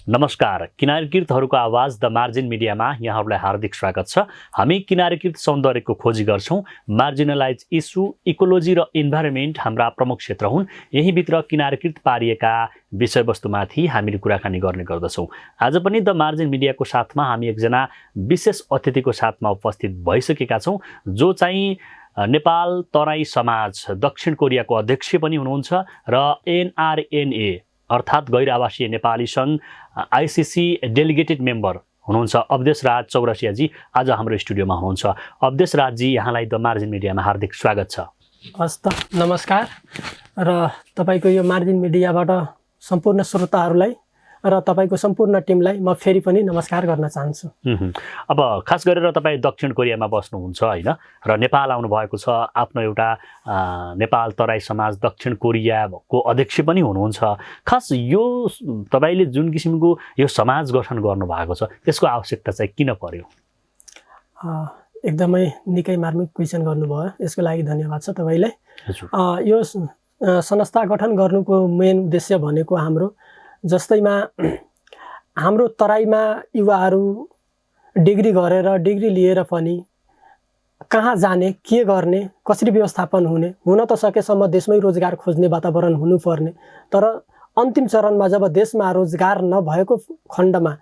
नमस्कार, किनारीकृतहरूको आवाज the margin मिडियामा यहाँहरूलाई हार्दिक स्वागत छ। हामी किनारीकृत सौन्दर्यको खोजी गर्छौं। मार्जिनलाइज इस्यु, इकोलोजी र इन्भाइरोमेन्ट हाम्रा प्रमुख क्षेत्र हुन्। यहीँभित्र किनारीकृत पारिएका विषयवस्तुमाथि हामीले कुराकानी गर्ने गर्दछौँ। आज पनि द मार्जिन मिडियाको साथमा हामी एकजना विशेष अतिथिको साथमा उपस्थित भइसकेका छौँ, जो चाहिँ नेपाल तराई समाज दक्षिण कोरियाको अध्यक्ष पनि हुनुहुन्छ र एनआरएनए अर्थात् गैर आवासीय नेपाली सङ्घ आइसिसी डेलिगेटेड मेम्बर हुनुहुन्छ अवधेश राज चौरसियाजी आज हाम्रो स्टुडियोमा हुनुहुन्छ। अवधेश राजजी, यहाँलाई द मार्जिन मिडियामा हार्दिक स्वागत छ। हस् त, नमस्कार। र तपाईको यो मार्जिन मिडियाबाट सम्पूर्ण श्रोताहरूलाई र तपाईको सम्पूर्ण टिमलाई म फेरि पनि नमस्कार गर्न चाहन्छु। अब खास गरेर तपाईँ दक्षिण कोरियामा बस्नुहुन्छ होइन, र नेपाल आउनुभएको छ। आफ्नो एउटा नेपाल तराई समाज दक्षिण कोरियाको अध्यक्ष पनि हुनुहुन्छ। खास यो तपाईँले जुन किसिमको यो समाज गठन गर्नुभएको छ त्यसको आवश्यकता चाहिँ किन पर्यो? एकदमै निकै मार्मिक क्वेसन गर्नुभयो, यसको लागि धन्यवाद छ तपाईँलाई। यो संस्था गठन गर्नुको मेन उद्देश्य भनेको जस्तैमा हाम्रो तराईमा युवाहरू डिग्री गरेर डिग्री लिएर पनि कहाँ जाने, के गर्ने, कसरी व्यवस्थापन हुन त सकेसम्म देशमै रोजगार खोज्ने वातावरण हुनुपर्ने, तर अन्तिम चरणमा जब देशमा रोजगार नभएको खण्डमा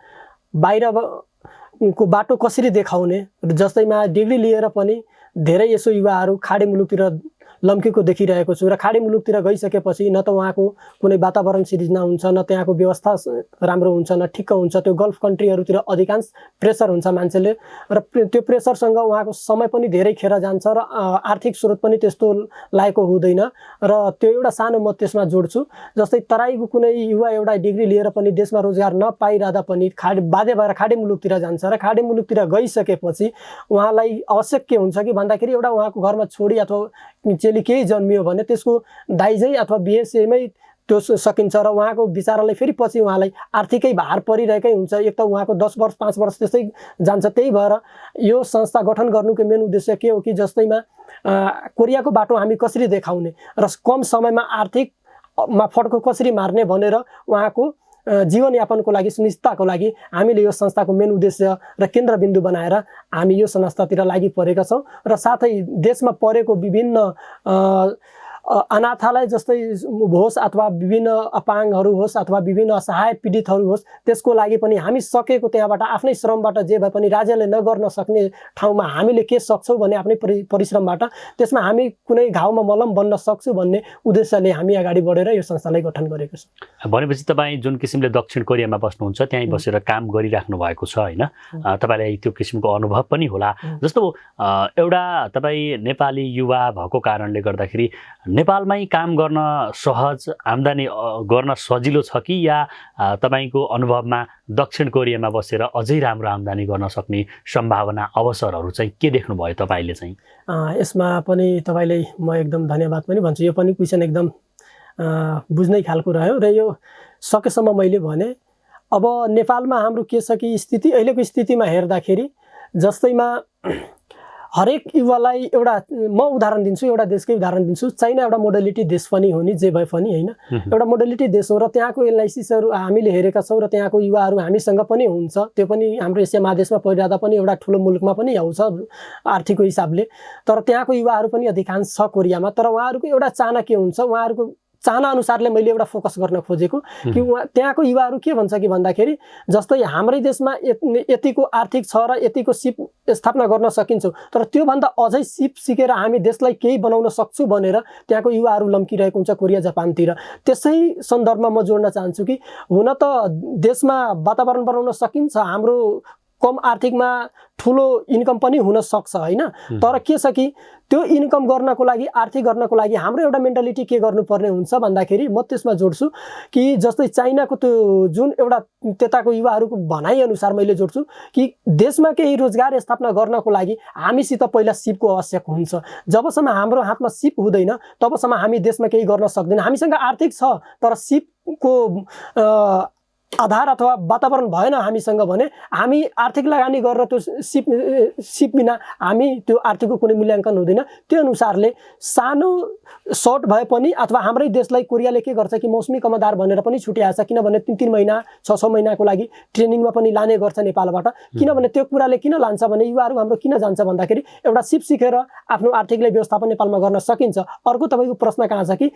बाहिरको बाटो कसरी देखाउने, जस्तैमा डिग्री लिएर पनि धेरै यसो युवाहरू खाडी मुलुकतिर लम्केको देखिरहेको छु। र खाडी मुलुकतिर गइसकेपछि न त उहाँको कुनै वातावरण सिर्जना हुन्छ, न त्यहाँको व्यवस्था राम्रो हुन्छ, न ठिक्क हुन्छ। त्यो गल्फ कन्ट्रीहरूतिर अधिकांश प्रेसर हुन्छ मान्छेले, र त्यो प्रेसरसँग उहाँको समय पनि धेरै खेर जान्छ र आर्थिक स्रोत पनि त्यस्तो लागेको हुँदैन। र त्यो एउटा सानो म त्यसमा जोड्छु। जस्तै तराईको कुनै युवा एउटा डिग्री लिएर पनि देशमा रोजगार नपाइरहँदा पनि बाध्य भएर खाडी मुलुकतिर जान्छ, र खाडी मुलुकतिर गइसकेपछि उहाँलाई आवश्यक के हुन्छ कि भन्दाखेरि एउटा उहाँको घरमा छोडी अथवा चेली केही जन्मियो भने त्यसको दाइजै अथवा बिएसएमै त्यो सकिन्छ, र उहाँको विचारालाई फेरि पछि उहाँलाई आर्थिकै भार परिरहेकै हुन्छ। एक त उहाँको 10 वर्ष 5 वर्ष त्यस्तै जान्छ। त्यही भएर यो संस्था गठन गर्नुको मेन उद्देश्य के हो कि जस्तैमा कोरियाको बाटो हामी कसरी देखाउने र कम समयमा आर्थिकमा फड्को कसरी मार्ने भनेर उहाँको जीवनयापनको लागि, सुनिश्चितताको लागि हामीले यो संस्थाको मेन उद्देश्य र केन्द्रबिन्दु बनाएर हामी यो संस्थातिर लागि परेका छौँ। र साथै देशमा परेको विभिन्न अनाथालय जस्तै होस् अथवा विभिन्न अपाङ्गहरू होस् अथवा विभिन्न असहाय पीडितहरू होस्, त्यसको लागि पनि हामी सकेको त्यहाँबाट आफ्नै श्रमबाट जे भए पनि राज्यले नगर्न सक्ने ठाउँमा हामीले के सक्छौँ भने आफ्नै परिश्रमबाट त्यसमा हामी कुनै घाउमा मलम बन्न सक्छौँ भन्ने उद्देश्यले हामी अगाडि बढेर यो संस्थालाई गठन गरेको छ। भनेपछि तपाईँ जुन किसिमले दक्षिण कोरियामा बस्नुहुन्छ त्यहीँ बसेर काम गरिराख्नु भएको छ होइन, तपाईँलाई त्यो किसिमको अनुभव पनि होला। जस्तो एउटा तपाईँ नेपाली युवा भएको कारणले गर्दाखेरि नेपालमै काम गर्न सहज, आम्दानी गर्न सजिलो छ कि या तपाईको अनुभवमा दक्षिण कोरियामा बसेर अझै राम्रो आम्दानी गर्न सक्ने सम्भावना, अवसरहरू चाहिँ के देख्नुभयो तपाईँले चाहिँ? यसमा पनि तपाईँलाई म एकदम धन्यवाद पनि भन्छु। यो पनि क्वेसन एकदम बुझ्नै खालको रह्यो, र यो सकेसम्म मैले भने अब नेपालमा हाम्रो के छ कि स्थिति अहिलेको स्थितिमा हेर्दाखेरि जस्तैमा हरेक युवालाई एउटा म उदाहरण दिन्छु, एउटा देशकै उदाहरण दिन्छु। चाइना एउटा मोडलिटी देश पनि हो नि, जे भए पनि होइन, एउटा मोडलिटी देश हो, र त्यहाँको एनालाइसिसहरू हामीले हेरेका छौँ, र त्यहाँको युवाहरू हामीसँग पनि हुन्छ। त्यो पनि हाम्रो एसिया महादेशमा परिरहँदा पनि एउटा ठुलो मुलुकमा पनि आउँछ आर्थिकको हिसाबले, तर त्यहाँको युवाहरू पनि अधिकांश छ कोरियामा। तर उहाँहरूको एउटा चाहना के हुन्छ, उहाँहरूको चाहना अनुसारले मैले एउटा फोकस गर्न खोजेको कि त्यहाँको युवाहरू के भन्छ कि भन्दाखेरि जस्तै हाम्रै देशमा यतिको आर्थिक छ र यतिको सिप स्थापना गर्न सकिन्छ, तर त्योभन्दा अझै सिप सिकेर हामी देशलाई केही बनाउन सक्छु भनेर त्यहाँको युवाहरू लम्किरहेको हुन्छ कोरिया जापानतिर। त्यसै सन्दर्भमा म जोड्न चाहन्छु कि हुन त देशमा वातावरण बनाउन सकिन्छ, हाम्रो कम आर्थिकमा ठुलो इन्कम पनि हुन सक्छ होइन, तर के छ कि त्यो इन्कम गर्नको लागि, आर्थिक गर्नको लागि हाम्रो एउटा मेन्टालिटी के गर्नुपर्ने हुन्छ भन्दाखेरि म त्यसमा जोड्छु कि जस्तै चाइनाको त्यो जुन एउटा त्यताको युवाहरूको भनाइअनुसार मैले जोड्छु कि देशमा केही रोजगार स्थापना गर्नको लागि हामीसित पहिला सिपको आवश्यक हुन्छ। जबसम्म हाम्रो हातमा सिप हुँदैन तबसम्म हामी देशमा केही गर्न सक्दैन। हामीसँग आर्थिक छ तर सिपको आधार अथवा वातावरण भएन हामीसँग भने हामी आर्थिक लगानी गरेर त्यो सिप बिना हामी त्यो आर्थिकको कुनै मूल्याङ्कन हुँदैन। त्यो अनुसारले सानो सर्ट भए पनि अथवा हाम्रै देशलाई कोरियाले के गर्छ कि मौसमी कमादार भनेर पनि छुट्याएछ, किनभने 3-3 महिना 6-6 महिनाको लागि ट्रेनिङमा पनि लाने गर्छ नेपालबाट। किनभने त्यो कुराले किन लान्छ भने युवाहरू हाम्रो किन जान्छ भन्दाखेरि एउटा सिप सिकेर आफ्नो आर्थिकलाई व्यवस्थापन नेपालमा गर्न सकिन्छ। अर्को तपाईँको प्रश्न कहाँ छ कि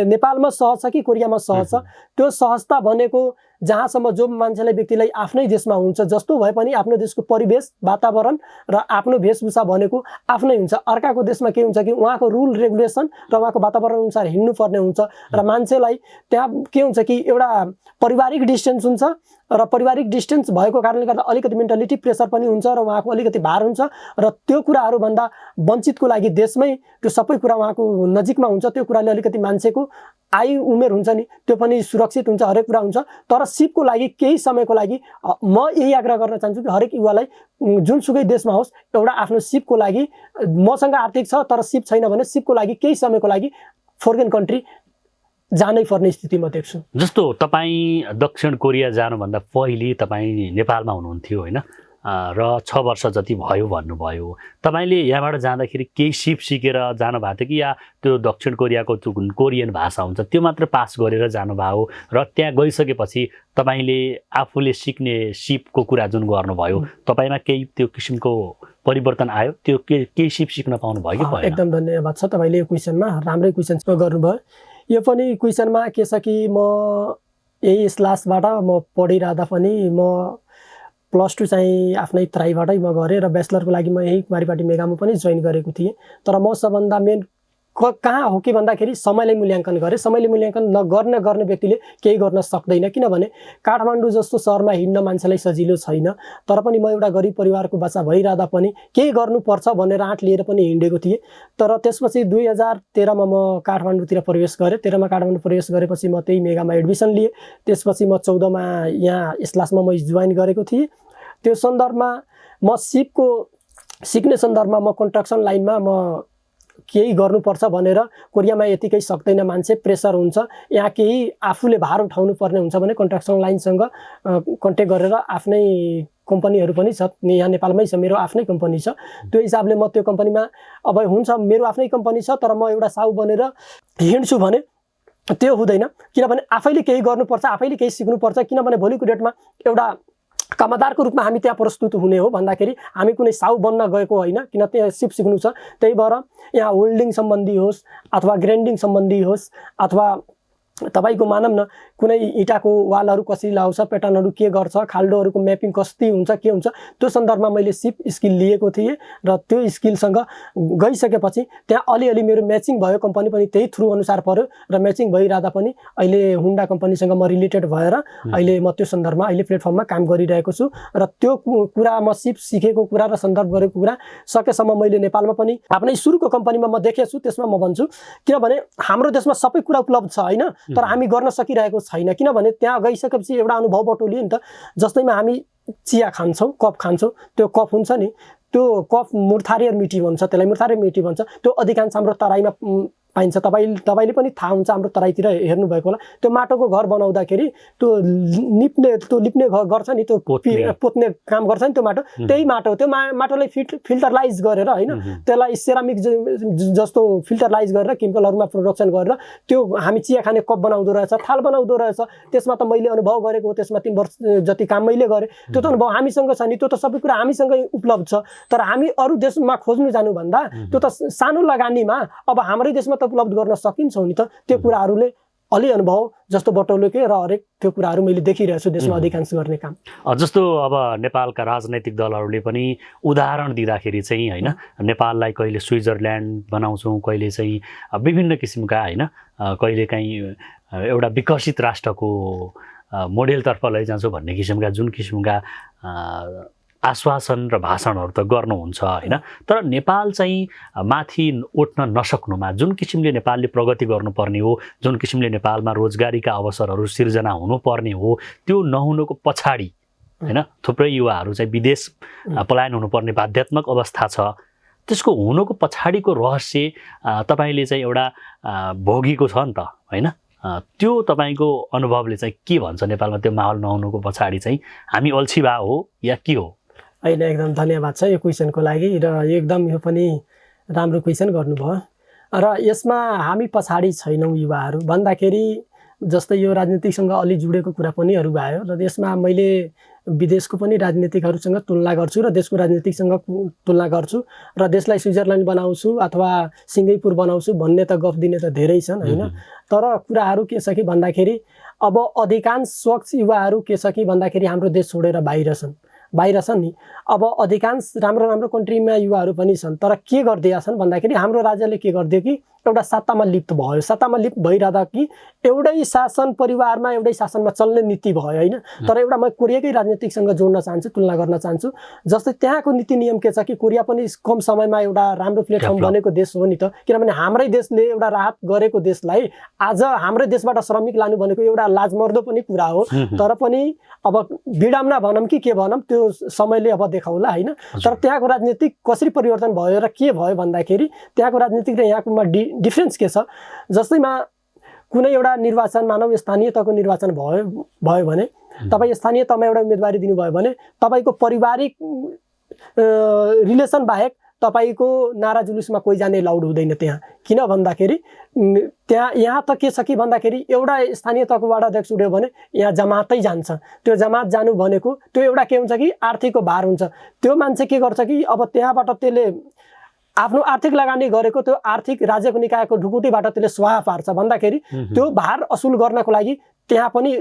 नेपालमा सहज छ कि कोरियामा सहज छ? त्यो सहजता भनेको जहाँसम्म जो मान्छेलाई व्यक्तिलाई आफ्नै देशमा हुन्छ, जस्तो भए पनि आफ्नो देशको परिवेश वातावरण र आफ्नो वेशभूषा भनेको आफ्नै हुन्छ। अर्काको देशमा के हुन्छ कि उहाँको रुल रेगुलेसन र उहाँको वातावरण अनुसार हिँड्नुपर्ने हुन्छ र मान्छेलाई त्यहाँ के हुन्छ कि एउटा पारिवारिक डिस्टेन्स हुन्छ र पारिवारिक डिस्टेन्स भएको कारणले गर्दा अलिकति मेन्टालिटी प्रेसर पनि हुन्छ र उहाँको अलिकति भार हुन्छ र त्यो कुराहरूभन्दा वञ्चितको लागि देशमै त्यो सबै कुरा उहाँको नजिकमा हुन्छ। त्यो कुराले अलिकति मान्छेको आयु उमेर हुन्छ नि त्यो पनि सुरक्षित हुन्छ, हरेक कुरा हुन्छ। तर सिपको लागि केही समयको लागि म यही आग्रह गर्न चाहन्छु कि हरेक युवालाई जुनसुकै देशमा होस् एउटा आफ्नो सिपको लागि, मसँग आर्थिक छ तर सिप छैन भने सिपको लागि केही समयको लागि फरेन कन्ट्री जानै पर्ने स्थिति म देख्छु। जस्तो तपाईँ दक्षिण कोरिया जानुभन्दा पहिले तपाईँ नेपालमा हुनुहुन्थ्यो होइन, र 6 वर्ष जति भयो भन्नुभयो। तपाईँले यहाँबाट जाँदाखेरि केही सिप सिकेर जानुभएको थियो कि या त्यो दक्षिण कोरियाको कोरियन भाषा हुन्छ त्यो मात्र पास गरेर जानुभयो र त्यहाँ गइसकेपछि तपाईँले आफूले सिक्ने सिपको कुरा जुन गर्नुभयो तपाईँमा केही त्यो किसिमको परिवर्तन आयो? त्यो केही सिप सिक्न पाउनु भयो कि भएन? एकदम धन्यवाद छ तपाईँले यो क्वेसनमा, राम्रै क्वेसन गर्नुभयो। यो पनि क्वेसनमा के छ कि म यही क्लासबाट म पढिरहँदा पनि म +2 चाहिँ आफ्नै तराईबाटै म गरेँ र ब्याचलरको लागि म यही कुमारीपाटी मेगामा पनि जोइन गरेको थिएँ। तर म सबभन्दा मेन कहाँ हो कि भन्दाखेरि समयलाई मूल्याङ्कन गरेँ। समयले मूल्याङ्कन गर्ने व्यक्तिले केही गर्न सक्दैन, किनभने काठमाडौँ जस्तो सहरमा हिँड्न मान्छेलाई सजिलो छैन। तर पनि म एउटा गरिब परिवारको बच्चा भइरहँदा पनि केही गर्नुपर्छ भनेर आँट लिएर पनि हिँडेको थिएँ। तर त्यसपछि 2013मा म काठमाडौँतिर प्रवेश गरेँ। 13मा काठमाडौँ प्रवेश गरेपछि म त्यही मेगामा एडमिसन लिएँ। त्यसपछि म 14मा यहाँ क्लासमा म जोइन गरेको थिएँ। त्यो सन्दर्भमा म सिपको सिक्ने सन्दर्भमा म कन्स्ट्रक्सन लाइनमा म केही गर्नुपर्छ भनेर, कोरियामा यतिकै सक्दैन मान्छे, प्रेसर हुन्छ, यहाँ केही आफूले भार उठाउनु पर्ने हुन्छ भने कन्स्ट्रक्सन लाइनसँग कन्ट्याक्ट गरेर आफ्नै कम्पनीहरू पनि छ, यहाँ नेपालमै छ, मेरो आफ्नै कम्पनी छ। त्यो हिसाबले म त्यो कम्पनीमा अब हुन्छ मेरो आफ्नै कम्पनी छ तर म एउटा साहु बनेर हिँड्छु भने त्यो हुँदैन। किनभने आफैले केही गर्नुपर्छ, आफैले केही सिक्नुपर्छ। किनभने भोलिको डेटमा एउटा कमादारको रूपमा हामी त्यहाँ प्रस्तुत हुने हो भन्दाखेरि हामी कुनै साहु बन्न गएको होइन, किन त्यहाँ सिप सिक्नु छ। त्यही भएर यहाँ होल्डिङ सम्बन्धी होस् अथवा ग्राइन्डिङ सम्बन्धी होस् अथवा तपाईँको मानौँ न कुनै इँटाको वालहरू कसरी लाउँछ, प्याटर्नहरू के गर्छ, खाल्डोहरूको म्यापिङ कति हुन्छ के हुन्छ, त्यो सन्दर्भमा मैले सिप स्किल लिएको थिएँ र त्यो स्किलसँग गइसकेपछि त्यहाँ अलिअलि मेरो म्याचिङ भयो। कम्पनी पनि त्यही थ्रु अनुसार पर्यो र म्याचिङ भइरहँदा पनि अहिले हुन्डा कम्पनीसँग म रिलेटेड भएर अहिले म त्यो सन्दर्भमा अहिले प्लेटफर्ममा काम गरिरहेको छु। र त्यो कुरा म सिप सिकेको कुरा र सन्दर्भ गरेको कुरा सकेसम्म मैले नेपालमा पनि आफ्नै सुरुको कम्पनीमा म देखेको छु, त्यसमा म भन्छु। किनभने हाम्रो देशमा सबै कुरा उपलब्ध छ होइन, तर हामी गर्न सकिरहेको छैन। किनभने त्यहाँ गइसकेपछि एउटा अनुभव बटुलियो नि त। जस्तैमा हामी चिया खान्छौँ, कप खान्छौँ, त्यो कप हुन्छ नि, त्यो कप मुर्थारे मिटी भन्छ, त्यसलाई मुर्थारे मिटी भन्छ। त्यो अधिकांश हाम्रो तराईमा पाइन्छ। तपाईँले पनि थाहा हुन्छ, हाम्रो तराईतिर हेर्नुभएको होला, त्यो माटोको घर बनाउँदाखेरि त्यो लिप्ने गर्छ नि, त्यो पोत्ने काम गर्छ नि, त्यो माटो त्यही माटो, त्यो माटोलाई फिल्टरलाइज गरेर होइन, त्यसलाई सेरामिक जस्तो फिल्टरलाइज गरेर केमिकलहरूमा प्रोडक्सन गरेर त्यो हामी चिया खाने कप बनाउँदो रहेछ, थाल बनाउँदो रहेछ। त्यसमा त मैले अनुभव गरेको हो, त्यसमा 3 वर्ष जति काम मैले गरेँ। त्यो त अनुभव हामीसँग छ नि, त्यो त सबै कुरा हामीसँग उपलब्ध छ। तर हामी अरू देशमा खोज्नु जानुभन्दा त्यो त सानो लगानीमा अब हाम्रै देशमा त उपलब्ध गर्न सकिन्छौ नि त। त्यो कुराहरूले अलि अनुभव जस्तो बटौलेकै र हरेक त्यो कुराहरू मैले देखिरहेको छु देशमा अधिकांश गर्ने काम। जस्तो अब नेपालका राजनैतिक दलहरूले पनि उदाहरण दिँदाखेरि चाहिँ होइन, नेपाललाई कहिले स्विजरल्यान्ड बनाउँछौँ, कहिले चाहिँ विभिन्न किसिमका होइन, कहिलेकाहीँ एउटा विकसित राष्ट्रको मोडेलतर्फ लैजान्छौँ भन्ने किसिमका जुन किसिमका आश्वासन र भाषणहरू त गर्नुहुन्छ होइन। तर नेपाल चाहिँ माथि उठ्न नसक्नुमा जुन किसिमले नेपालले प्रगति गर्नुपर्ने हो, जुन किसिमले नेपालमा रोजगारीका अवसरहरू सिर्जना हुनुपर्ने हो, त्यो नहुनुको पछाडि होइन थुप्रै युवाहरू चाहिँ विदेश पलायन हुनुपर्ने बाध्यात्मक अवस्था छ। त्यसको हुनुको पछाडिको रहस्य तपाईँले चाहिँ एउटा भोगीको छ नि त होइन, त्यो तपाईँको अनुभवले चाहिँ के भन्छ नेपालमा त्यो माहौल नहुनुको पछाडि चाहिँ हामी अल्छी भए हो या के हो? होइन, एकदम धन्यवाद छ यो क्वेसनको लागि र एकदम यो पनि राम्रो क्वेसन गर्नुभयो। र यसमा हामी पछाडि छैनौँ युवाहरू भन्दाखेरि जस्तै यो राजनीतिसँग अलि जुडेको कुरा पनि भयो र यसमा मैले विदेशको पनि राजनीतिकहरूसँग तुलना गर्छु र देशको राजनीतिसँग तुलना गर्छु र देशलाई स्विजरल्यान्ड बनाउँछु अथवा सिङ्गापुर बनाउँछु भन्ने त गफ दिने त धेरै छन् होइन। तर कुराहरू के छ कि भन्दाखेरि अब अधिकांश स्वच्छ युवाहरू के छ कि भन्दाखेरि हाम्रो देश छोडेर बाहिर छन् नि। अब अधिकांश राम्रो कन्ट्रीमा युवाहरू पनि छन्, तर के गरिदिएका छन् भन्दाखेरि हाम्रो राज्यले के गरिदियो कि एउटा सत्तामा लिप्त भयो। सत्तामा लिप्त भइरहँदा कि एउटै शासन परिवारमा एउटै शासनमा चल्ने नीति भयो होइन। तर एउटा म कोरियाकै राजनीतिसँग जोड्न चाहन्छु, तुलना गर्न चाहन्छु। जस्तै त्यहाँको नीति नियम के छ कि कोरिया पनि कम समयमा एउटा राम्रो प्लेटफर्म बनेको देश हो नि त, किनभने हाम्रै देशले एउटा राहत गरेको देशलाई आज हाम्रै देशबाट श्रमिक लानु भनेको एउटा लाजमर्दो पनि कुरा हो। तर पनि अब बिडाम्ना भनौँ कि के भनौँ त्यो समयले अब देखाउला होइन। तर त्यहाँको राजनीतिक कसरी परिवर्तन भयो र के भयो भन्दाखेरि त्यहाँको राजनीतिक र यहाँकोमा डिफ्रेन्स के छ। जस्तैमा कुनै एउटा निर्वाचन मानव स्थानीय तहको निर्वाचन भयो भने तपाईँ स्थानीय तहमा एउटा उम्मेदवारी दिनुभयो भने तपाईँको पारिवारिक रिलेसन बाहेक तपाईँको नारा जुलुसमा कोही जाने लाउड हुँदैन त्यहाँ। किन भन्दाखेरि यहाँ त के छ कि भन्दाखेरि एउटा स्थानीय तहकोबाट अध्यक्ष उठ्यो भने यहाँ जमातै जान्छ। त्यो जमात जानु भनेको त्यो एउटा के हुन्छ कि आर्थिकको भार हुन्छ। त्यो मान्छे के गर्छ कि अब त्यहाँबाट त्यसले आफ्नो आर्थिक लगानी गरेको त्यो आर्थिक राज्यको निकायको ढुकुटीबाट त्यसले स्वाहा पार्छ भन्दाखेरि त्यो भार असुल गर्नको लागि त्यहाँ पनि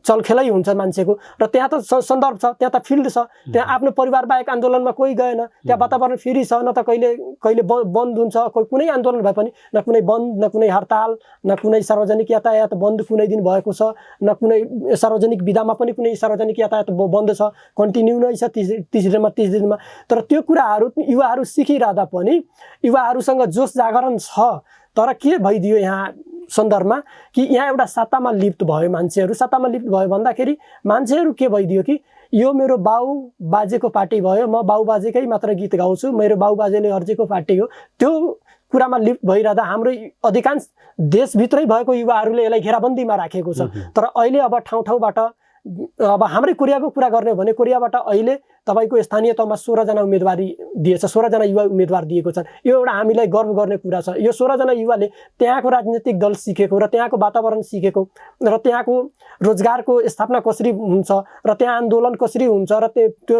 चलखेलै हुन्छ मान्छेको। र त्यहाँ त सन्दर्भ छ, त्यहाँ त फिल्ड छ, त्यहाँ आफ्नो परिवार बाहेक आन्दोलनमा कोही गएन, त्यहाँ वातावरण फ्री छ। न त कहिले बन्द हुन्छ, कुनै आन्दोलन भए पनि न कुनै बन्द, न कुनै हडताल, न कुनै सार्वजनिक यातायात बन्द कुनै दिन भएको छ, न कुनै सार्वजनिक विधामा पनि कुनै सार्वजनिक यातायात बन्द छ, कन्टिन्यू नै छ 30 दिनमा। तर त्यो कुराहरू युवाहरू सिकिरहँदा पनि युवाहरूसँग जोस जागरण छ। तर के भइदियो यहाँ सन्दर्भमा कि यहाँ एउटा सत्तामा लिप्त भयो मान्छेहरू। सत्तामा लिप्त भयो भन्दाखेरि मान्छेहरू के भइदियो कि यो मेरो बाउ बाजेको पार्टी भयो, म बाउ बाजेकै मात्र गीत गाउँछु, मेरो बाउ बाजेले अर्जेको पार्टी हो, त्यो कुरामा लिप्त भइरहँदा हाम्रो अधिकांश देशभित्रै भएको युवाहरूले यसलाई घेराबन्दीमा राखेको छ। तर अहिले अब ठाउँबाट अब हाम्रै कोरियाको कुरा गर्ने हो भने कोरियाबाट अहिले तपाईँको स्थानीय तहमा 16 जना उम्मेदवारी दिएछ, 16 जना युवा उम्मेदवार दिएको छन्। यो एउटा हामीलाई गर्व गर्ने कुरा छ। यो 16 जना युवाले त्यहाँको राजनीतिक दल सिकेको र त्यहाँको वातावरण सिकेको र त्यहाँको रोजगारको स्थापना कसरी हुन्छ र त्यहाँ आन्दोलन कसरी हुन्छ र त्यो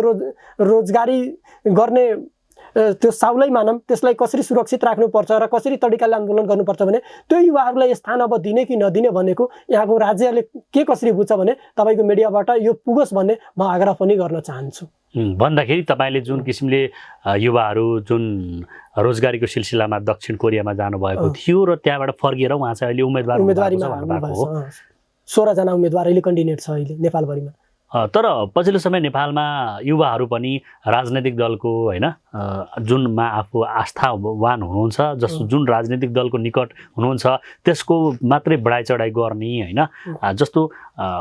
रोजगारी गर्ने त्यो साउलै मानम त्यसलाई कसरी सुरक्षित राख्नुपर्छ र कसरी तरिकाले आन्दोलन गर्नुपर्छ भने त्यो युवाहरूलाई स्थान अब दिने कि नदिने भनेको यहाँको राज्यले के कसरी बुझ्छ भने तपाईँको मिडियाबाट यो पुगोस् भन्ने म आग्रह पनि गर्न चाहन्छु। भन्दाखेरि तपाईँले जुन किसिमले युवाहरू जुन रोजगारीको सिलसिलामा दक्षिण कोरियामा जानुभएको थियो र त्यहाँबाट फर्किएर उहाँ चाहिँ अहिले उम्मेदवारीमा 16 जना उम्मेदवार अहिले कन्डिडेट छ अहिले नेपालभरिमा। तर पछिल्लो समय नेपालमा युवाहरू पनि राजनैतिक दलको होइन जुनमा आफू आस्थावान हुनुहुन्छ, जस्तो जुन राजनैतिक दलको निकट हुनुहुन्छ त्यसको मात्रै बढाइ चढाइ गर्ने होइन। जस्तो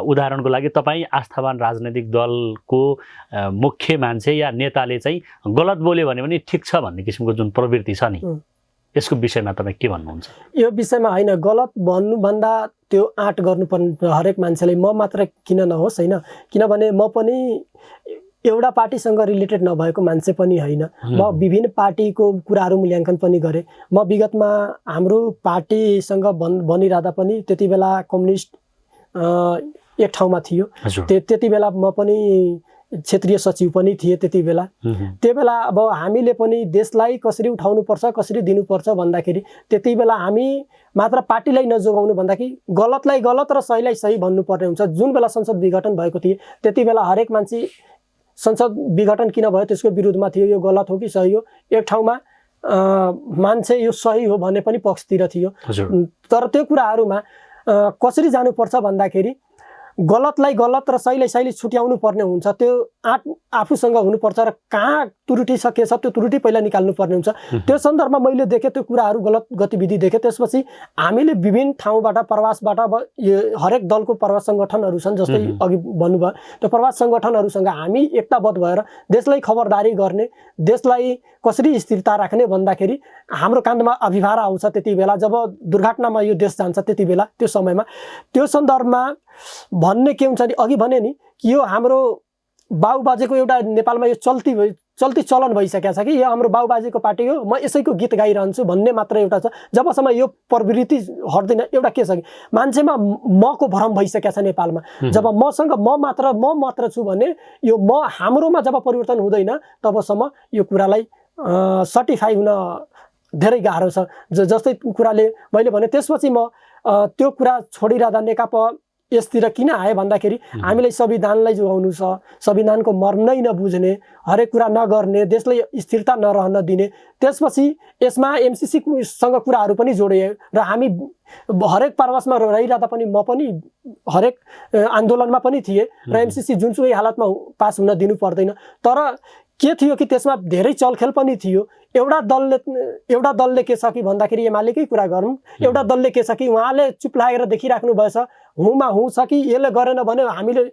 उदाहरणको लागि तपाईँ आस्थावान राजनैतिक दलको मुख्य मान्छे या नेताले चाहिँ गलत बोल्यो भने पनि ठिक छ भन्ने किसिमको जुन प्रवृत्ति छ नि, यसको विषयमा तपाईँ के भन्नुहुन्छ? यो विषयमा होइन, गलत भन्नुभन्दा त्यो आँट गर्नुपर्ने हरेक मान्छेले, म मात्र किन नहोस् होइन। किनभने म पनि एउटा पार्टीसँग रिलेटेड नभएको मान्छे पनि होइन। म विभिन्न पार्टीको कुराहरू मूल्याङ्कन पनि गरेँ। म विगतमा हाम्रो पार्टीसँग बनिरहँदा पनि त्यति बेला कम्युनिस्ट एक ठाउँमा थियो। त्यति बेला म पनि क्षेत्रीय सचिव पनि थिए त्यति बेला। त्यो बेला अब हामीले पनि देशलाई कसरी उठाउनुपर्छ कसरी दिनुपर्छ भन्दाखेरि त्यति बेला हामी मात्र पार्टीलाई नजोगाउनु भन्दाखेरि गलतलाई गलत र सहीलाई सही भन्नुपर्ने हुन्छ। जुन बेला संसद विघटन भएको थियो त्यति बेला हरेक मान्छे संसद विघटन किन भयो त्यसको विरुद्धमा थियो, यो गलत हो कि सही हो। एक ठाउँमा मान्छे यो सही हो भन्ने पनि पक्षतिर थियो। तर त्यो कुराहरूमा कसरी जानुपर्छ भन्दाखेरि गलतलाई गलत र सहीलाई सहीले छुट्याउनु पर्ने हुन्छ। त्यो आफूसँग हुनुपर्छ र कहाँ त्रुटि सकेछ त्यो त्रुटि पहिला निकाल्नु पर्ने हुन्छ। त्यो सन्दर्भमा मैले देखेँ त्यो कुराहरू गलत गतिविधि देखेँ। त्यसपछि हामीले विभिन्न ठाउँबाट प्रवासबाट अब यो हरेक दलको प्रवास सङ्गठनहरू छन्, जस्तै अघि भन्नुभयो त्यो प्रवास सङ्गठनहरूसँग हामी एकताबद्ध भएर देशलाई खबरदारी गर्ने, देशलाई कसरी स्थिरता राख्ने भन्दाखेरि हाम्रो काँधमा अभिभार आउँछ। त्यति बेला जब दुर्घटनामा यो देश जान्छ त्यति बेला त्यो समयमा त्यो सन्दर्भमा भन्ने के हुन्छ नि, अघि भने नि कि यो हाम्रो बाबुबाजेको एउटा नेपालमा यो चल्ती चलन भइसकेको छ कि यो हाम्रो बाबुबाजेको पार्टी हो, म यसैको गीत गाइरहन्छु भन्ने मात्र एउटा छ। जबसम्म यो प्रवृत्ति हट्दैन, एउटा के छ कि मान्छेमा मको भ्रम भइसकेको छ नेपालमा। जब मसँग म मात्र छु भने यो हाम्रोमा जब परिवर्तन हुँदैन तबसम्म यो कुरालाई सर्टिफाई हुन धेरै गाह्रो छ। जस्तै कुराले मैले भने त्यसपछि म त्यो कुरा छोडिरहँदा नेकपा यसतिर किन आए भन्दाखेरि हामीलाई संविधानलाई जोगाउनु छ, संविधानको मर्म नै नबुझ्ने, हरेक कुरा नगर्ने, देशलाई स्थिरता नरहन दिने। त्यसपछि यसमा एमसीसीसँग कुराहरू पनि जोडे र हामी हरेक प्रवासमा रहिरहँदा पनि म पनि हरेक आन्दोलनमा पनि थिएँ र एमसीसी जुनसुकै हालतमा पास हुन दिनु पर्दैन। तर के थियो कि त्यसमा धेरै चलखेल पनि थियो। एउटा दलले के छ कि भन्दाखेरि एमालेकै कुरा गरौँ, एउटा दलले के छ कि उहाँले चुप लागेर देखिराख्नु भएछ, हुँमा हुँ छ कि यसले गरेन भने हामीले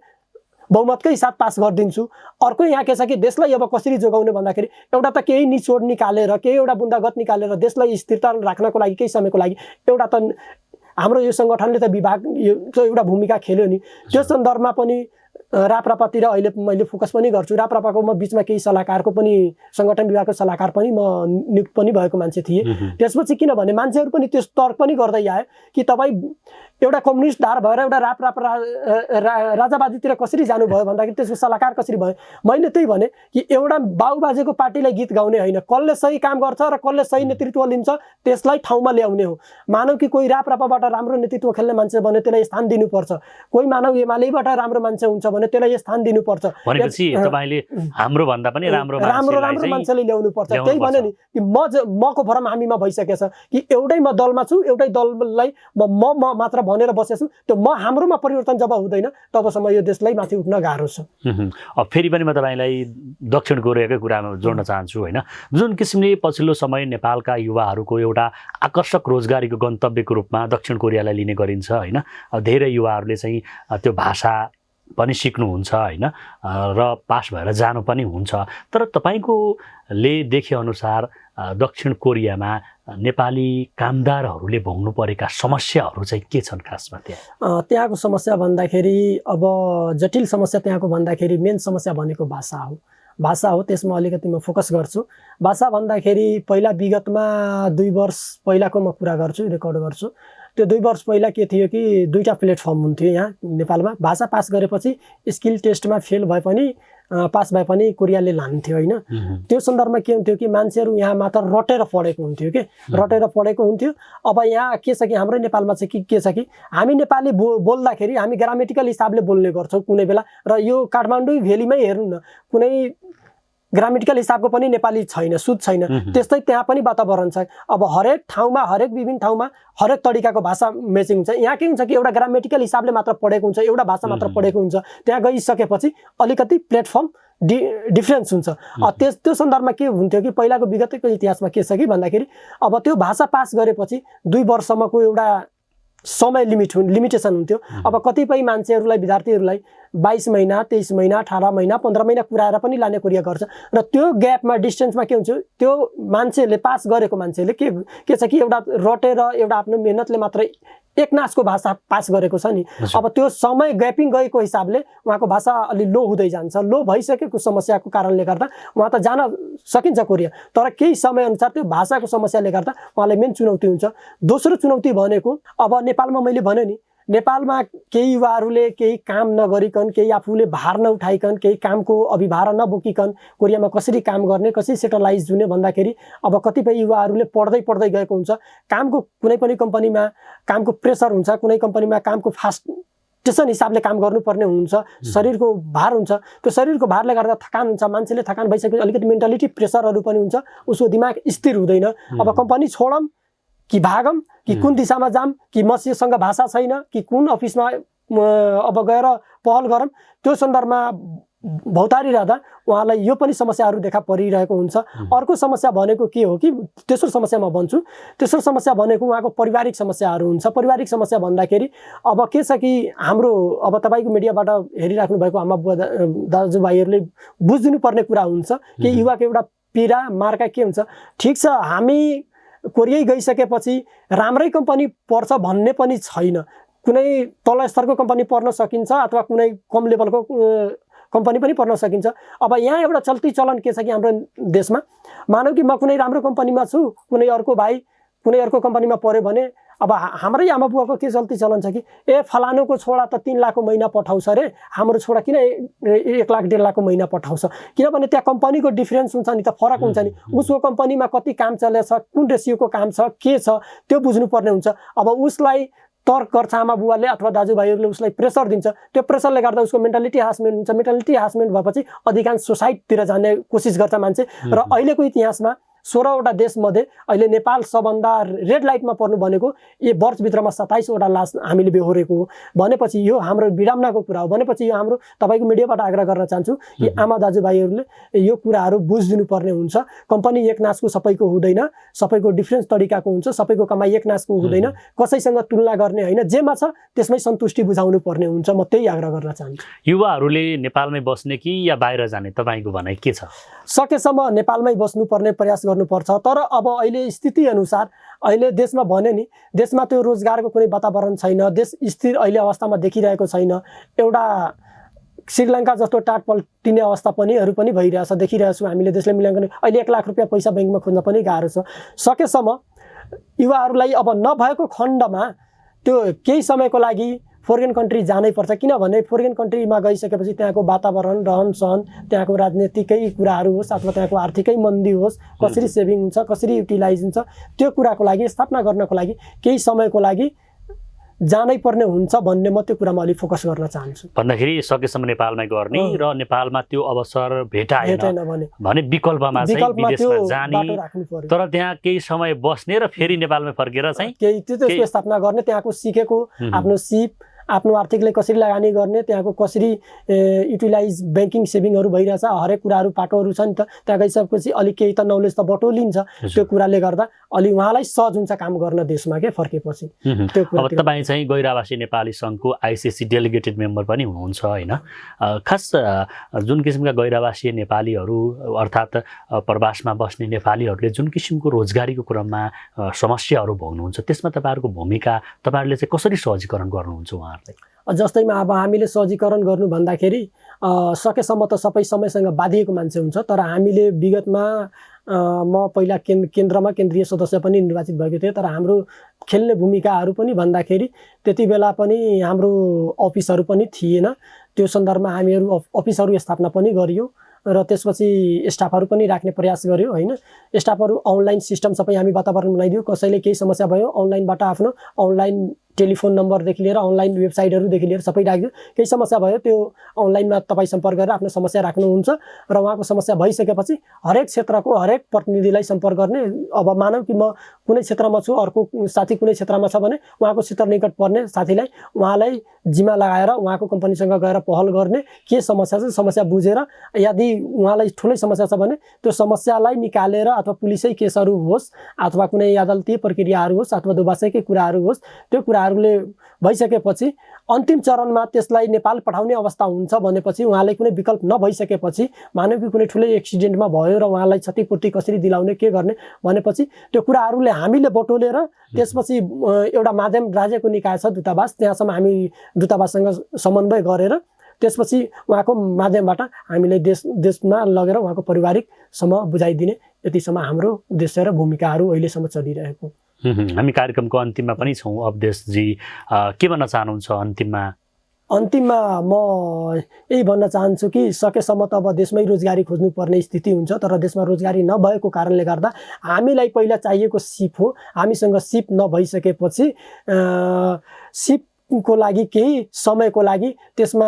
बहुमतकै साथ पास गरिदिन्छु। अर्को यहाँ के छ कि देशलाई अब कसरी जोगाउने भन्दाखेरि एउटा त केही निचोड निकालेर, केही एउटा बुन्दागत निकालेर देशलाई स्थिरता राख्नको लागि केही समयको लागि एउटा त हाम्रो यो सङ्गठनले त एउटा भूमिका खेल्यो नि। त्यो सन्दर्भमा पनि राप्रपातिर अहिले मैले फोकस पनि गर्छु। राप्रपाको म बिचमा केही सल्लाहकारको पनि सङ्गठन विभागको सल्लाहकार पनि म नियुक्त पनि भएको मान्छे थिएँ। त्यसपछि किनभने मान्छेहरू पनि त्यो तर्क पनि गर्दै आए कि तपाईँ एउटा कम्युनिस्ट धार भएर एउटा राजावादीतिर कसरी जानुभयो भन्दाखेरि त्यसको सल्लाहकार कसरी भयो। मैले त्यही भने कि एउटा बाबुबाजेको पार्टीलाई गीत गाउने होइन, कसले सही काम गर्छ र कसले सही नेतृत्व लिन्छ त्यसलाई ठाउँमा ल्याउने हो। मानव कि कोही राप्रपाबाट राम्रो नेतृत्व खेल्ने मान्छे भने त्यसलाई स्थान दिनुपर्छ, कोही मानव एमालेबाट राम्रो मान्छे हुन्छ भने त्यसलाई स्थान दिनुपर्छ। भनेपछि तपाईले हाम्रो भन्दा पनि राम्रो मान्छेले ल्याउनु पर्छ। त्यही भने नि कि मको भरम हामीमा भइसकेछ कि एउटै म दलमा छु, एउटै दललाई म मात्र भनेर बसेछु। त्यो हाम्रोमा परिवर्तन जब हुँदैन तबसम्म यो देशलाई माथि उठ्न गाह्रो छ। अब फेरि पनि म तपाईँलाई दक्षिण कोरियाकै कुरामा जोड्न चाहन्छु होइन, जुन किसिमले पछिल्लो समय नेपालका युवाहरूको एउटा आकर्षक रोजगारीको गन्तव्यको रूपमा दक्षिण कोरियालाई लिने गरिन्छ होइन। धेरै युवाहरूले चाहिँ त्यो भाषा पनि सिक्नुहुन्छ होइन र पास भएर जानु पनि हुन्छ। तर तपाईँकोले देखे अनुसार दक्षिण कोरियामा नेपाली कामदारहरूले भोग्नु परेका समस्याहरू चाहिँ के छन् खासमा त्यहाँको समस्या भन्दाखेरि अब जटिल समस्या त्यहाँको भन्दाखेरि मेन समस्या भनेको भाषा हो। त्यसमा अलिकति म फोकस गर्छु। भाषा भन्दाखेरि पहिला विगतमा 2 वर्ष पहिलाको म कुरा गर्छु, रेकर्ड गर्छु। त्यो 2 वर्ष पहिला के थियो कि 2टा प्लेटफर्म हुन्थ्यो यहाँ नेपालमा। भाषा पास गरेपछि स्किल टेस्टमा फेल भए पनि पास भए पनि कोरियाले लान्थ्यो होइन। त्यो सन्दर्भमा के हुन्थ्यो कि मान्छेहरू यहाँ मात्र रटेर पढेको हुन्थ्यो। अब यहाँ के छ कि हाम्रो नेपालमा चाहिँ के छ कि हामी नेपाली बोल्दाखेरि हामी ग्रामेटिकल हिसाबले बोल्ने गर्छौँ कुनै बेला। र यो काठमाडौँ भ्यालीमै हेर्नु न, कुनै ग्रामेटिकल हिसाबको पनि नेपाली छैन, शुद्ध छैन। त्यस्तै त्यहाँ पनि वातावरण छ। अब हरेक ठाउँमा, विभिन्न ठाउँमा हरेक तरिकाको भाषा म्याचिङ हुन्छ। यहाँ के हुन्छ कि एउटा ग्रामेटिकल हिसाबले मात्र पढेको हुन्छ, एउटा भाषा मात्र पढेको हुन्छ। त्यहाँ गइसकेपछि अलिकति प्लेटफर्म डिफ्रेन्स हुन्छ। त्यो सन्दर्भमा के हुन्थ्यो कि पहिलाको विगतको इतिहासमा के छ कि भन्दाखेरि अब त्यो भाषा पास गरेपछि 2 वर्षसम्मको एउटा समय लिमिटेसन हुन्थ्यो। अब कतिपय मान्छेहरूलाई, विद्यार्थीहरूलाई 22 महिना, 23 महिना, 18 महिना, 15 महिना कुराएर पनि लाने कोरिया गर्छ। र त्यो ग्यापमा, डिस्टेन्समा के हुन्छ, त्यो मान्छेले पास गरेको मान्छेले के छ कि एउटा रटेर एउटा आफ्नो मेहनतले मात्रै एक नाचको भाषा पास गरेको छ नि। अब त्यो समय ग्यापिङ गएको हिसाबले उहाँको भाषा अलि लो हुँदै जान्छ। लो भइसकेको समस्याको कारणले गर्दा उहाँ त जान सकिन्छ कोरिया, तर केही समयअनुसार त्यो भाषाको समस्याले गर्दा उहाँलाई मेन चुनौती हुन्छ। दोस्रो चुनौती भनेको अब नेपालमा मैले भने नि, नेपालमा केही युवाहरूले केही काम नगरिकन, केही आफूले भार नउठाइकन, केही कामको अभिभार नबोकिकन कोरियामा कसरी काम गर्ने, कसरी सेटलाइज हुने भन्दाखेरि अब कतिपय युवाहरूले पढ्दै गएको हुन्छ। कामको कुनै पनि कम्पनीमा कामको प्रेसर हुन्छ, कुनै कम्पनीमा कामको फास्टेसन हिसाबले काम गर्नुपर्ने हुन्छ, शरीरको भार हुन्छ। त्यो शरीरको भारले गर्दा थकान हुन्छ, मान्छेले थकान भइसकेपछि अलिकति मेन्टालिटी प्रेसरहरू पनि हुन्छ, उसको दिमाग स्थिर हुँदैन। अब कम्पनी छोडौँ कि भागम, कि कुन दिशामा जाम, कि मसँग भाषा छैन, कि कुन अफिसमा अब गएर पहल गरौँ, त्यो सन्दर्भमा भौतारिरहँदा उहाँलाई यो पनि समस्याहरू देखा परिरहेको हुन्छ। अर्को समस्या भनेको के हो कि तेस्रो समस्यामा भन्छु, तेस्रो समस्या भनेको उहाँको पारिवारिक समस्याहरू हुन्छ। पारिवारिक समस्या भन्दाखेरि अब के छ कि हाम्रो अब तपाईँको मिडियाबाट हेरिराख्नु भएको आमा बुवा दाजुभाइहरूले बुझिदिनु पर्ने कुरा हुन्छ कि युवाको एउटा पीडा मार्का के हुन्छ। ठिक छ, हामी कोरिया गइसकेपछि राम्रै कम्पनी पर्छ भन्ने पनि छैन। कुनै तल स्तरको कम्पनी पर्न सकिन्छ अथवा कुनै कम लेभलको कम्पनी पनि पर्न सकिन्छ। अब यहाँ एउटा चल्ती चलन के छ कि हाम्रो देशमा मानौ कि म कुनै राम्रो कम्पनीमा छु, कुनै अर्को भाइ कुनै अर्को कम्पनीमा पऱ्यो भने अब हाम्रै आमा बुवाको के चल्ती चलन छ कि फलानुको छोरा त 3 लाखको महिना पठाउँछ रे, हाम्रो छोरा किन 1 लाख 1.5 लाखको महिना पठाउँछ? किनभने त्यहाँ कम्पनीको डिफरेन्स हुन्छ नि, त फरक हुन्छ नि। उसको कम्पनीमा कति काम चलेछ, कुन रेसियोको काम छ, के छ, त्यो बुझ्नुपर्ने हुन्छ। अब उसलाई तर्क गर्छ आमा बुवाले अथवा दाजुभाइहरूले, उसलाई प्रेसर दिन्छ। त्यो प्रेसरले गर्दा उसको मेन्टालिटी हारासमेन्ट हुन्छ। मेन्टालिटी हारासमेन्ट भएपछि अधिकांश सुसाइडतिर जाने कोसिस गर्छ मान्छे। र अहिलेको इतिहासमा 16वटा देशमध्ये अहिले नेपाल सबभन्दा रेड लाइटमा पर्नु भनेको यो वर्षभित्रमा 27वटा लास हामीले बेहोरेको हो भनेपछि यो हाम्रो विडम्बनाको कुरा हो। भनेपछि यो हाम्रो तपाईँको मिडियाबाट आग्रह गर्न चाहन्छु कि आमा दाजुभाइहरूले यो कुराहरू बुझिदिनु पर्ने हुन्छ। कम्पनी एक नासको सबैको हुँदैन, सबैको डिफ्रेन्स तरिकाको हुन्छ, सबैको कमाइ एक नासको हुँदैन। कसैसँग तुलना गर्ने होइन, जेमा छ त्यसमै सन्तुष्टि बुझाउनु पर्ने हुन्छ। म त्यही आग्रह गर्न चाहन्छु। युवाहरूले नेपालमै बस्ने कि या बाहिर जाने, तपाईँको भनाइ के छ? सकेसम्म नेपालमै बस्नुपर्ने प्रयास गर्नुपर्छ। तर अब अहिले स्थिति अनुसार अहिले देशमा भने नि, देशमा त्यो रोजगारको कुनै वातावरण छैन। देश स्थिर अहिले अवस्थामा देखिरहेको छैन। एउटा श्रीलङ्का जस्तो टाट पल्टिने अवस्था पनि भइरहेछ, देखिरहेछौँ हामीले। देशले मूल्याङ्कन अहिले 1 लाख रुपियाँ पैसा ब्याङ्कमा खोज्न पनि गाह्रो छ। सकेसम्म युवाहरूलाई अब नभएको खण्डमा त्यो केही समयको लागि फरेन कन्ट्री जानै पर्छ। किनभने फरेन कन्ट्रीमा गइसकेपछि त्यहाँको वातावरण, रहन सहन, त्यहाँको राजनीतिकै कुराहरू होस् अथवा त्यहाँको आर्थिकै मन्दी होस्, कसरी सेभिङ हुन्छ, कसरी युटिलाइज हुन्छ, त्यो कुराको लागि स्थापना गर्नको लागि केही समयको लागि जानै पर्ने हुन्छ भन्ने म त्यो कुरामा अलि फोकस गर्न चाहन्छु। भन्दाखेरि सकेसम्म नेपालमै गर्ने र नेपालमा त्यो अवसर भेटाएन भने विकल्पमा चाहिँ विदेशमा जाने, तर त्यहाँ केही समय बस्ने र फेरि नेपालमै फर्केर चाहिँ केही त्यसको स्थापना गर्ने, त्यहाँको सिकेको आफ्नो सिप, आफ्नो आर्थिकले कसरी लगानी गर्ने, त्यहाँको कसरी युटिलाइज ब्याङ्किङ सेभिङहरू भइरहेछ, हरेक कुराहरू पाटोहरू छ नि त। त्यहाँ गइसकेपछि अलिक केही त नलेज त बटोलिन्छ। त्यो कुराले गर्दा अलि उहाँलाई सहज हुन्छ काम गर्न देशमा के फर्केपछि। त्यो कुरा अब तपाईँ चाहिँ गैरावासी नेपाली सङ्घको आइसिसी डेलिगेटेड मेम्बर पनि हुनुहुन्छ होइन? खास जुन किसिमका गैरावासी नेपालीहरू अर्थात् प्रवासमा बस्ने नेपालीहरूले जुन किसिमको रोजगारीको क्रममा समस्याहरू भोग्नुहुन्छ, त्यसमा तपाईँहरूको भूमिका, तपाईँहरूले चाहिँ कसरी सहजीकरण गर्नुहुन्छ उहाँहरूलाई? जस्तैमा अब हामीले सहजीकरण गर्नु भन्दाखेरि सकेसम्म त सबै समयसँग बाँधिएको मान्छे हुन्छ। तर हामीले विगतमा म पहिला केन्द्रमा केन्द्रीय सदस्य पनि निर्वाचित भएको थिएँ। तर हाम्रो खेल्ने भूमिकाहरू पनि भन्दाखेरि त्यति बेला पनि हाम्रो अफिसहरू पनि थिएन। त्यो सन्दर्भमा हामीहरू अफिसहरू स्थापना पनि गरियो र त्यसपछि स्टाफहरू पनि राख्ने प्रयास गर्यो होइन। स्टाफहरू अनलाइन सिस्टम सबै हामी वातावरण बनाइदियो। कसैले केही समस्या भयो अनलाइनबाट आफ्नो अनलाइन टेलिफोन नम्बरदेखि लिएर अनलाइन वेबसाइटहरूदेखि लिएर सबै राख्यो। केही समस्या भयो त्यो अनलाइनमा तपाईँ सम्पर्क गरेर आफ्नो समस्या राख्नुहुन्छ र उहाँको समस्या भइसकेपछि हरेक क्षेत्रको हरेक प्रतिनिधिलाई सम्पर्क गर्ने। अब मानौँ कि म कुनै क्षेत्रमा छु, अर्को साथी कुनै क्षेत्रमा छ भने उहाँको क्षेत्र निकट पर्ने साथीलाई उहाँलाई जिम्मा लगाएर उहाँको कम्पनीसँग गएर पहल गर्ने, के समस्या छ समस्या बुझेर, यदि उहाँलाई ठुलै समस्या छ भने त्यो समस्यालाई निकालेर अथवा पुलिसै केसहरू होस् अथवा कुनै अदालतीय प्रक्रियाहरू होस् अथवा दोबासैकै कुराहरू होस्, त्यो कुराहरूले भइसकेपछि अन्तिम चरणमा त्यसलाई नेपाल पठाउने अवस्था हुन्छ भनेपछि उहाँलाई कुनै विकल्प नभइसकेपछि, मानव कि कुनै ठुलै एक्सिडेन्टमा भयो र उहाँलाई क्षतिपूर्ति कसरी दिलाउने के गर्ने भनेपछि त्यो कुराहरूले हामीले बटोलेर त्यसपछि एउटा माध्यम राज्यको निकाय छ दूतावास, त्यहाँसम्म हामी दूतावाससँग समन्वय गरेर त्यसपछि उहाँको माध्यमबाट हामीले देशमा लगेर उहाँको पारिवारिकसम्म बुझाइदिने, यतिसम्म हाम्रो उद्देश्य र भूमिकाहरू अहिलेसम्म चलिरहेको। हामी कार्यक्रमको अन्तिममा पनि छौँ। अवधेशजी के भन्न चाहनुहुन्छ अन्तिममा? अन्तिममा म यही भन्न चाहन्छु कि सकेसम्म त अब देशमै रोजगारी खोज्नुपर्ने स्थिति हुन्छ। तर देशमा रोजगारी नभएको कारणले गर्दा हामीलाई पहिला चाहिएको सिप हो। हामीसँग सिप नभइसकेपछि सिप को लागि केही समयको लागि त्यसमा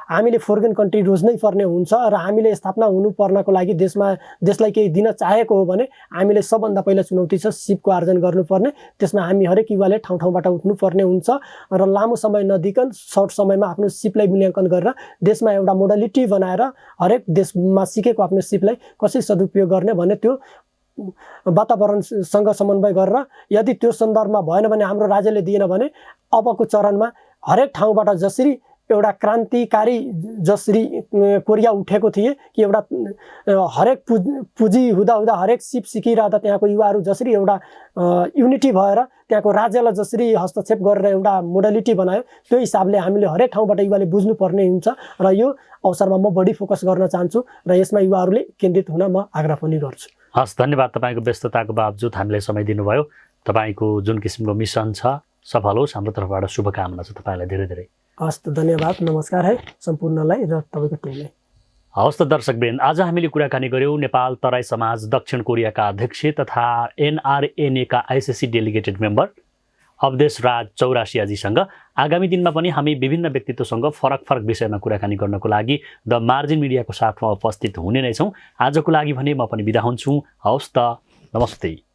हामीले फरेन कन्ट्री रोज्नै पर्ने हुन्छ र हामीले स्थापना हुनुपर्नको लागि देशलाई केही दिन चाहेको हो भने हामीले सबभन्दा पहिला चुनौती छ सिपको आर्जन गर्नुपर्ने। त्यसमा हामी हरेक युवाले ठाउँ ठाउँबाट उठ्नुपर्ने हुन्छ र लामो समय नदिकन सर्ट समयमा आफ्नो सिपलाई मूल्याङ्कन गरेर देशमा एउटा मोडालिटी बनाएर हरेक देशमा सिकेको आफ्नो सिपलाई कसरी सदुपयोग गर्ने भन्ने त्यो वातावरणसँग समन्वय गरेर यदि त्यो सन्दर्भमा भएन भने हाम्रो राज्यले दिएन भने अबको चरणमा हरेक ठाउँबाट जसरी एउटा क्रान्तिकारी जसरी कोरिया उठेको थिए कि एउटा हरेक पुँजी हुँदा हरेक सिप सिकिरहँदा त्यहाँको युवाहरू जसरी एउटा युनिटी भएर त्यहाँको राज्यलाई जसरी हस्तक्षेप गरेर एउटा मोडालिटी बनायो त्यो हिसाबले हामीले हरेक ठाउँबाट युवाले बुझ्नुपर्ने हुन्छ र यो अवसरमा म बढी फोकस गर्न चाहन्छु र यसमा युवाहरूले केन्द्रित हुन म आग्रह पनि गर्छु। हस्, धन्यवाद। तपाईँको व्यस्तताको बावजुद हामीलाई समय दिनुभयो। तपाईँको जुन किसिमको मिसन छ सफल होस्, हाम्रो तर्फबाट शुभकामना छ तपाईँलाई धेरै धेरै। हस् त, धन्यवाद। नमस्कार है सम्पूर्णलाई र तपाईँको टिमलाई। हवस् त दर्शकवृन्द, आज हामीले कुराकानी गऱ्यौँ नेपाल तराई समाज दक्षिण कोरियाका अध्यक्ष तथा NRNA का ICC डेलिगेटेड मेम्बर अवधेश राज चौरासियाजीसँग। आगामी दिनमा पनि हामी विभिन्न व्यक्तित्वसँग फरक फरक विषयमा कुराकानी गर्नको लागि द मार्जिन मिडियाको साथमा उपस्थित हुने नै छौँ। आजको लागि भने म पनि बिदा हुन्छु। हवस् त, नमस्ते।